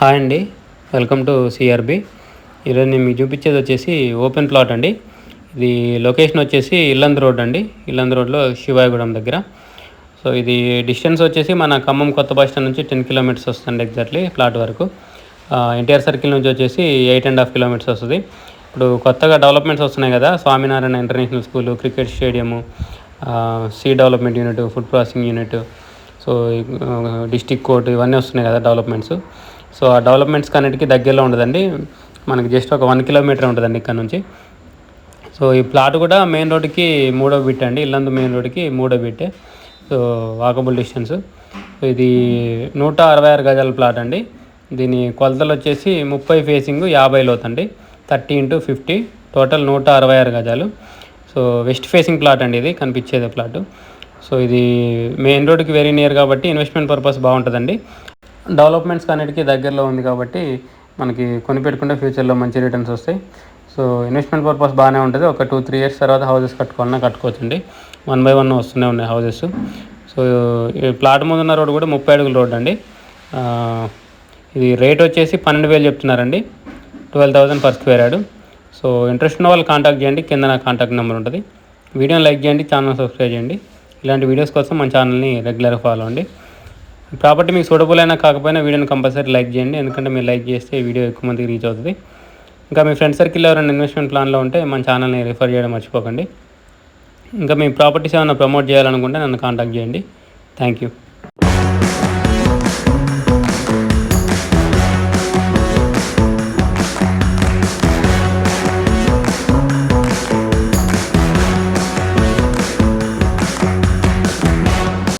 Hi అండి. Welcome to CRB. ఈరోజు నేను మీకు చూపించేది వచ్చేసి ఓపెన్ ప్లాట్ అండి. ఇది లొకేషన్ వచ్చేసి ఇల్లందు రోడ్ అండి. ఇల్లందు రోడ్లో శివాయగూడెం దగ్గర. సో ఇది డిస్టెన్స్ వచ్చేసి మన ఖమ్మం కొత్త బస్ స్టాండ్ నుంచి 10 కిలోమీటర్స్ వస్తుంది ఎగ్జాక్ట్లీ ప్లాట్ వరకు. ఎన్టీఆర్ సర్కిల్ నుంచి వచ్చేసి 8.5 కిలోమీటర్స్ వస్తుంది. ఇప్పుడు కొత్తగా డెవలప్మెంట్స్ వస్తున్నాయి కదా, Swaminarayan international school, cricket stadium, సీ development unit, food processing unit, so district court, ఇవన్నీ వస్తున్నాయి కదా డెవలప్మెంట్స్. సో ఆ డెవలప్మెంట్స్ అన్నిటికీ దగ్గరలో ఉండదండి. మనకి జస్ట్ ఒక 1 కిలోమీటర్ ఉంటుందండి ఇక్కడ నుంచి. సో ఈ ప్లాట్ కూడా మెయిన్ రోడ్డుకి 3వ బిట్ అండి. ఇల్లందు మెయిన్ రోడ్డుకి 3వ బిట్టే. So walkable distance. ఇది 166 గజాల ప్లాట్ అండి. దీని కొలతలు వచ్చేసి 30 ఫేసింగ్ 50 లోత్ అండి. 30x50, టోటల్ 166 గజాలు. సో వెస్ట్ ఫేసింగ్ ప్లాట్ అండి, ఇది కనిపించేది ప్లాటు. సో ఇది మెయిన్ రోడ్డుకి వెరీ నియర్ కాబట్టి ఇన్వెస్ట్మెంట్ పర్పస్ బాగుంటుందండి. డెవలప్మెంట్స్ అన్నిటికీ దగ్గరలో ఉంది కాబట్టి మనకి కొనిపెట్టుకుంటే ఫ్యూచర్లో మంచి రిటర్న్స్ వస్తాయి. సో ఇన్వెస్ట్మెంట్ పర్పస్ బాగానే ఉంటుంది. ఒక 2-3 ఇయర్స్ తర్వాత హౌసెస్ కట్టుకోవాలన్నా కట్టుకోవచ్చండి. 1 by 1 వస్తూనే ఉన్నాయి హౌసెస్. సో ఈ ప్లాట్ ముందున్న రోడ్ కూడా 30 అడుగుల రోడ్ అండి. ఇది రేట్ వచ్చేసి 12,000 చెప్తున్నారండి. 12,000 per square yard. So interest ఉన్న వాళ్ళు కాంటాక్ట్ చేయండి. కింద నా కాంటాక్ట్ నెంబర్ ఉంటుంది. వీడియోని లైక్ చేయండి, ఛానల్ సబ్స్క్రైబ్ చేయండి. ఇలాంటి వీడియోస్ కోసం మన ఛానల్ని రెగ్యులర్గా ఫాలో అండి. ప్రాపర్టీ మీకు సూటబుల్ అయినా కాకపోయినా వీడియోని కంపల్సరీ లైక్ చేయండి, ఎందుకంటే మీరు లైక్ చేస్తే ఈ వీడియో ఎక్కువ మందికి రీచ్ అవుతుంది. ఇంకా మీ ఫ్రెండ్ సర్కిల్ ఎవరైనా ఇన్వెస్ట్మెంట్ ప్లాన్లో ఉంటే మన ఛానల్ని రిఫర్ చేయడం మర్చిపోకండి. ఇంకా మీ ప్రాపర్టీస్ ఏమైనా ప్రమోట్ చేయాలనుకుంటే నన్ను కాంటాక్ట్ చేయండి. Thank you.